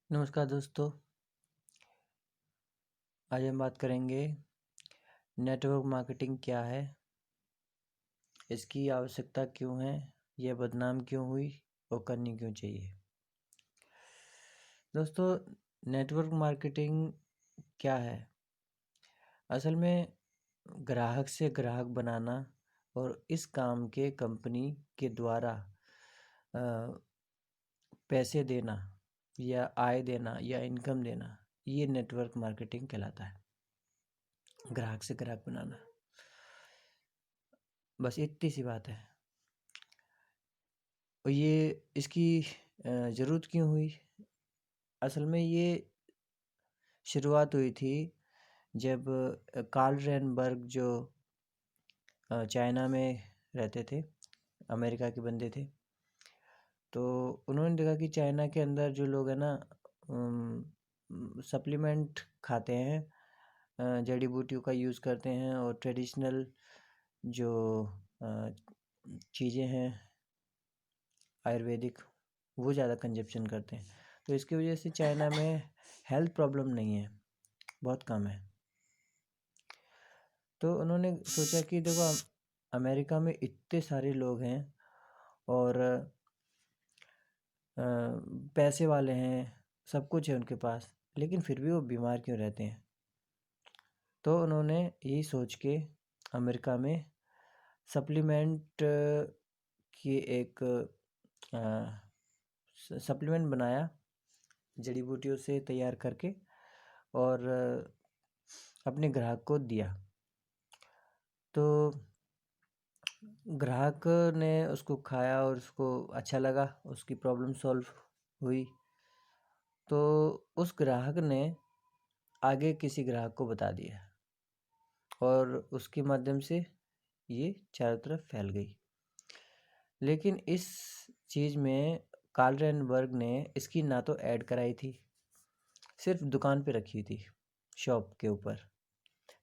नमस्कार दोस्तों। आज हम बात करेंगे नेटवर्क मार्केटिंग क्या है, इसकी आवश्यकता क्यों है, यह बदनाम क्यों हुई और करनी क्यों चाहिए। दोस्तों, नेटवर्क मार्केटिंग क्या है? असल में ग्राहक से ग्राहक बनाना और इस काम के कंपनी के द्वारा अ, पैसे देना या आय देना या इनकम देना, ये नेटवर्क मार्केटिंग कहलाता है। ग्राहक से ग्राहक बनाना, बस इतनी सी बात है। और ये इसकी ज़रूरत क्यों हुई? असल में ये शुरुआत हुई थी जब कार्ल रेनबर्ग जो चाइना में रहते थे, अमेरिका के बंदे थे। तो उन्होंने देखा कि चाइना के अंदर जो लोग हैं ना, सप्लीमेंट खाते हैं, जड़ी बूटियों का यूज़ करते हैं और ट्रेडिशनल जो चीज़ें हैं आयुर्वेदिक, वो ज़्यादा कंजप्शन करते हैं। तो इसकी वजह से चाइना में हेल्थ प्रॉब्लम नहीं है, बहुत कम है। तो उन्होंने सोचा कि देखो, अमेरिका में इतने सारे लोग हैं और पैसे वाले हैं, सब कुछ है उनके पास, लेकिन फिर भी वो बीमार क्यों रहते हैं। तो उन्होंने यही सोच के अमेरिका में सप्लीमेंट की एक सप्लीमेंट बनाया, जड़ी बूटियों से तैयार करके, और अपने ग्राहक को दिया। तो ग्राहक ने उसको खाया और उसको अच्छा लगा, उसकी प्रॉब्लम सॉल्व हुई। तो उस ग्राहक ने आगे किसी ग्राहक को बता दिया और उसके माध्यम से ये चारों तरफ फैल गई। लेकिन इस चीज़ में कार्ल रेनबर्ग ने इसकी ना तो ऐड कराई थी, सिर्फ दुकान पे रखी थी शॉप के ऊपर।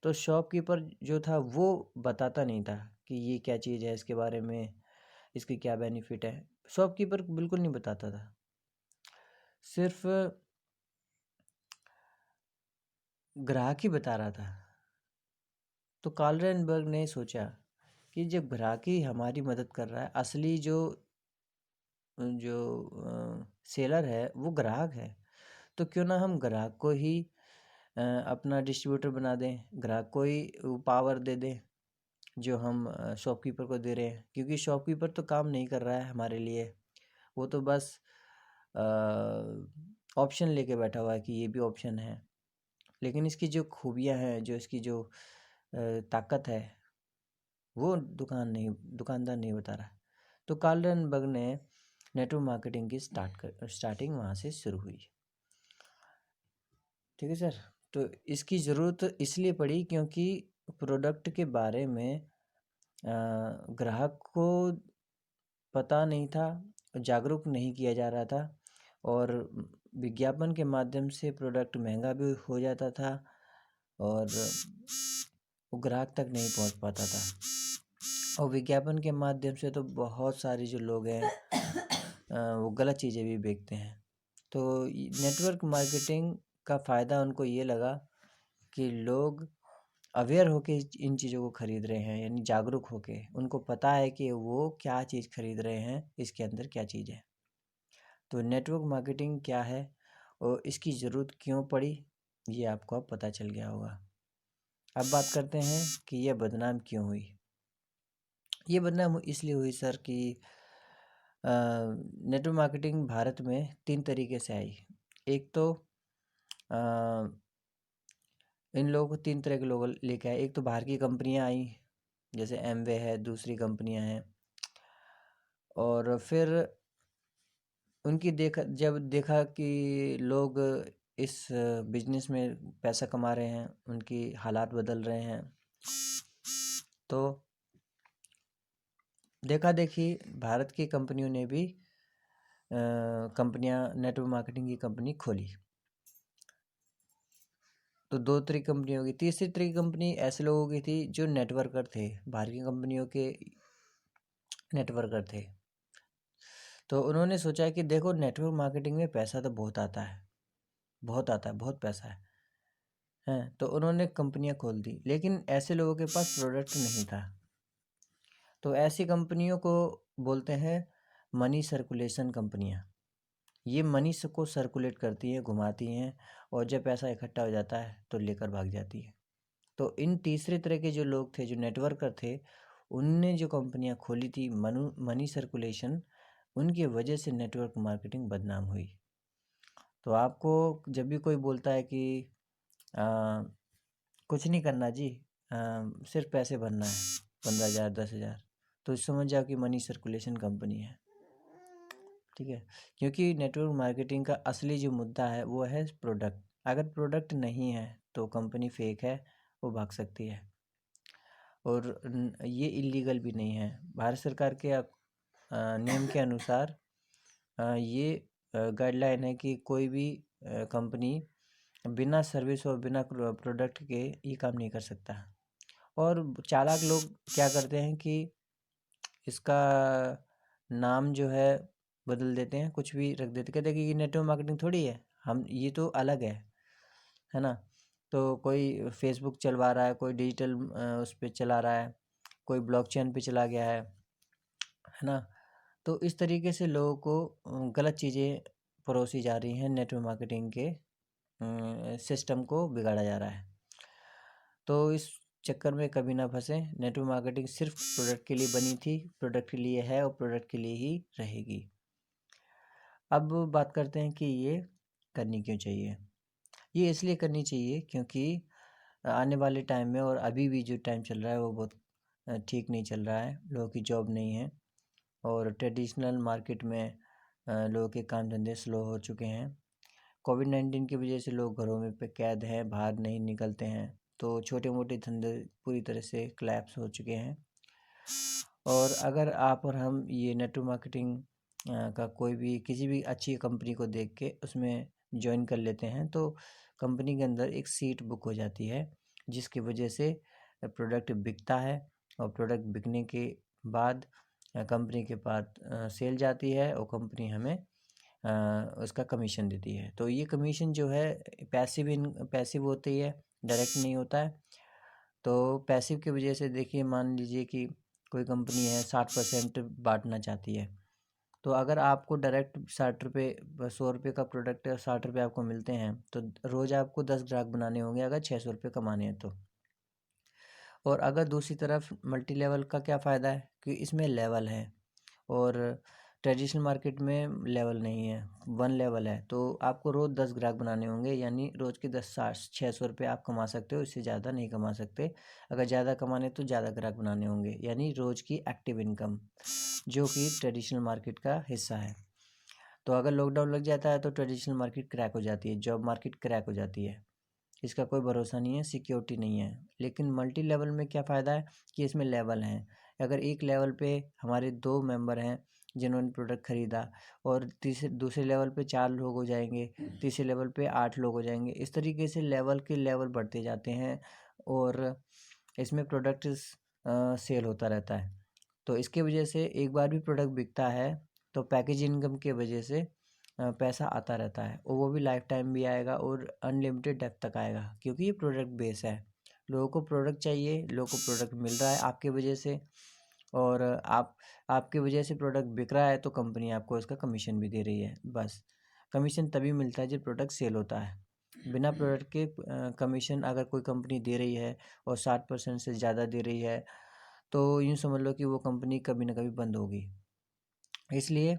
तो शॉपकीपर जो था वो बताता नहीं था कि ये क्या चीज़ है, इसके बारे में, इसके क्या बेनिफिट है। शॉपकीपर बिल्कुल नहीं बताता था, सिर्फ ग्राहक ही बता रहा था। तो कार्ल रेनबर्ग ने सोचा कि जब ग्राहक ही हमारी मदद कर रहा है, असली जो जो सेलर है वो ग्राहक है, तो क्यों ना हम ग्राहक को ही अपना डिस्ट्रीब्यूटर बना दें, ग्राहक को ही वो पावर दे दें जो हम शॉपकीपर को दे रहे हैं। क्योंकि शॉपकीपर तो काम नहीं कर रहा है हमारे लिए, वो तो बस ऑप्शन लेके बैठा हुआ है कि ये भी ऑप्शन है। लेकिन इसकी जो खूबियाँ हैं, जो इसकी जो ताकत है, वो दुकानदार नहीं बता रहा। तो कार्ल रेनबर्ग ने नेटवर्क मार्केटिंग की स्टार्टिंग वहाँ से शुरू हुई। ठीक है सर। तो इसकी ज़रूरत इसलिए पड़ी क्योंकि प्रोडक्ट के बारे में ग्राहक को पता नहीं था, जागरूक नहीं किया जा रहा था, और विज्ञापन के माध्यम से प्रोडक्ट महंगा भी हो जाता था और वो ग्राहक तक नहीं पहुंच पाता था। और विज्ञापन के माध्यम से तो बहुत सारे जो लोग हैं वो गलत चीज़ें भी बेचते हैं। तो नेटवर्क मार्केटिंग का फ़ायदा उनको ये लगा कि लोग अवेयर होके इन चीज़ों को ख़रीद रहे हैं, यानी जागरूक होके उनको पता है कि वो क्या चीज़ ख़रीद रहे हैं, इसके अंदर क्या चीज़ है। तो नेटवर्क मार्केटिंग क्या है और इसकी ज़रूरत क्यों पड़ी, ये आपको अब पता चल गया होगा। अब बात करते हैं कि यह बदनाम क्यों हुई। ये बदनाम इसलिए हुई सर कि नेटवर्क मार्केटिंग भारत में 3 तरीके से आई। एक तो इन लोगों को 3 तरह के लोग लेके आए। एक तो बाहर की कंपनियां आई, जैसे एमवे है, दूसरी कंपनियां हैं। और फिर उनकी जब देखा कि लोग इस बिजनेस में पैसा कमा रहे हैं, उनकी हालात बदल रहे हैं, तो देखा देखी भारत की कंपनियों ने भी कंपनियां नेटवर्क मार्केटिंग की कंपनी खोली। तो 2 तरह की कंपनी होगी। तीसरी तरह की कंपनी ऐसे लोगों की थी जो नेटवर्कर थे, बाहर की कंपनियों के नेटवर्कर थे। तो उन्होंने सोचा कि देखो, नेटवर्क मार्केटिंग में पैसा तो बहुत आता है, बहुत आता है, बहुत पैसा है हैं, तो उन्होंने कंपनियां खोल दी, लेकिन ऐसे लोगों के पास प्रोडक्ट नहीं था। तो ऐसी कंपनियों को बोलते हैं मनी सर्कुलेशन कंपनियां। ये मनी को सर्कुलेट करती हैं, घुमाती हैं, और जब पैसा इकट्ठा हो जाता है तो लेकर भाग जाती है। तो इन तीसरे तरह के जो लोग थे, जो नेटवर्कर थे, उनने जो कंपनियां खोली थी मनी सर्कुलेशन, उनकी वजह से नेटवर्क मार्केटिंग बदनाम हुई। तो आपको जब भी कोई बोलता है कि आ, कुछ नहीं करना जी, सिर्फ पैसे भरना है 15,000 10,000, तो समझ जाओ कि मनी सर्कुलेशन कंपनी है। ठीक है, क्योंकि नेटवर्क मार्केटिंग का असली जो मुद्दा है वो है प्रोडक्ट। अगर प्रोडक्ट नहीं है तो कंपनी फेक है, वो भाग सकती है। और ये इलीगल भी नहीं है। भारत सरकार के नियम के अनुसार ये गाइडलाइन है कि कोई भी कंपनी बिना सर्विस और बिना प्रोडक्ट के ये काम नहीं कर सकता। और चालाक लोग क्या करते हैं कि इसका नाम जो है बदल देते हैं, कुछ भी रख देते, कहते हैं कि ये नेटवर्क मार्केटिंग थोड़ी है, हम ये तो अलग है ना। तो कोई फेसबुक चलवा रहा है, कोई डिजिटल उस पर चला रहा है, कोई ब्लॉकचेन पे चला गया है ना। तो इस तरीके से लोगों को गलत चीज़ें परोसी जा रही हैं, नेटवर्क मार्केटिंग के सिस्टम को बिगाड़ा जा रहा है। तो इस चक्कर में कभी ना फंसे। नेटवर्क मार्केटिंग सिर्फ प्रोडक्ट के लिए बनी थी, प्रोडक्ट के लिए है और प्रोडक्ट के लिए ही रहेगी। अब बात करते हैं कि ये करनी क्यों चाहिए। ये इसलिए करनी चाहिए क्योंकि आने वाले टाइम में और अभी भी जो टाइम चल रहा है वो बहुत ठीक नहीं चल रहा है। लोगों की जॉब नहीं है और ट्रेडिशनल मार्केट में लोगों के काम धंधे स्लो हो चुके हैं। कोविड-19 की वजह से लोग घरों में पे कैद हैं, बाहर नहीं निकलते हैं, तो छोटे मोटे धंधे पूरी तरह से क्लैप्स हो चुके हैं। और अगर आप और हम ये नेटवर्क मार्केटिंग का कोई भी किसी भी अच्छी कंपनी को देख के उसमें ज्वाइन कर लेते हैं तो कंपनी के अंदर एक सीट बुक हो जाती है, जिसकी वजह से प्रोडक्ट बिकता है। और प्रोडक्ट बिकने के बाद कंपनी के पास सेल जाती है और कंपनी हमें उसका कमीशन देती है। तो ये कमीशन जो है पैसिव होती है, डायरेक्ट नहीं होता है। तो पैसिव की वजह से देखिए, मान लीजिए कि कोई कंपनी है 60% बांटना चाहती है, तो अगर आपको डायरेक्ट 60 रुपये 100 रुपये का प्रोडक्ट है, 60 रुपये आपको मिलते हैं, तो रोज़ आपको 10 ग्राहक बनाने होंगे अगर 600 रुपये कमाने हैं तो। और अगर दूसरी तरफ मल्टी लेवल का क्या फ़ायदा है कि इसमें लेवल है, और ट्रेडिशनल मार्केट में लेवल नहीं है, 1 लेवल है। तो आपको रोज़ 10 ग्राहक बनाने होंगे, यानी रोज़ के 600 रुपये आप कमा सकते हो, इससे ज़्यादा नहीं कमा सकते। अगर ज़्यादा कमाने तो ज़्यादा ग्राहक बनाने होंगे, यानी रोज़ की एक्टिव इनकम, जो कि ट्रेडिशनल मार्केट का हिस्सा है। तो अगर लॉकडाउन लग जाता है तो ट्रेडिशनल मार्केट क्रैक हो जाती है, जॉब मार्केट क्रैक हो जाती है। इसका कोई भरोसा नहीं है, सिक्योरिटी नहीं है। लेकिन मल्टी लेवल में क्या फ़ायदा है कि इसमें लेवल हैं। अगर एक लेवल पे हमारे 2 मेंबर हैं जिन्होंने प्रोडक्ट ख़रीदा, और तीसरे दूसरे लेवल पे 4 लोग हो जाएंगे, तीसरे लेवल पे 8 लोग हो जाएंगे। इस तरीके से लेवल के लेवल बढ़ते जाते हैं और इसमें प्रोडक्ट सेल होता रहता है। तो इसके वजह से एक बार भी प्रोडक्ट बिकता है तो पैकेज इनकम के वजह से पैसा आता रहता है, और वो भी लाइफ टाइम भी आएगा और अनलिमिटेड डेप्थ तक आएगा, क्योंकि ये प्रोडक्ट बेस है। लोगों को प्रोडक्ट चाहिए, लोगों को प्रोडक्ट मिल रहा है आपके वजह से, और आपके वजह से प्रोडक्ट बिक रहा है तो कंपनी आपको इसका कमीशन भी दे रही है। बस कमीशन तभी मिलता है जब प्रोडक्ट सेल होता है। बिना प्रोडक्ट के कमीशन अगर कोई कंपनी दे रही है और 60% से ज़्यादा दे रही है, तो यूँ समझ लो कि वो कंपनी कभी ना कभी बंद होगी। इसलिए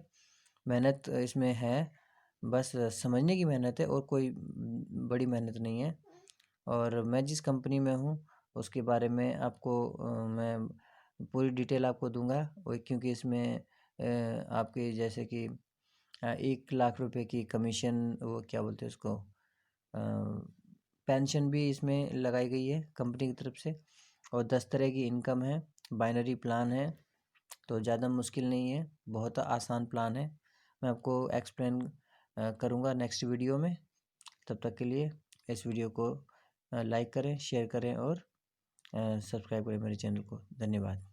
मेहनत इसमें है, बस समझने की मेहनत है, और कोई बड़ी मेहनत नहीं है। और मैं जिस कंपनी में हूँ उसके बारे में आपको मैं पूरी डिटेल आपको दूंगा, और क्योंकि इसमें आपके जैसे कि 1 लाख रुपए की कमीशन, वो क्या बोलते हैं उसको, पेंशन भी इसमें लगाई गई है कंपनी की तरफ से, और 10 तरह की इनकम है, बाइनरी प्लान है। तो ज़्यादा मुश्किल नहीं है, बहुत आसान प्लान है। मैं आपको एक्सप्लेन करूँगा नेक्स्ट वीडियो में। तब तक के लिए इस वीडियो को लाइक करें, शेयर करें और सब्सक्राइब करें मेरे चैनल को। धन्यवाद।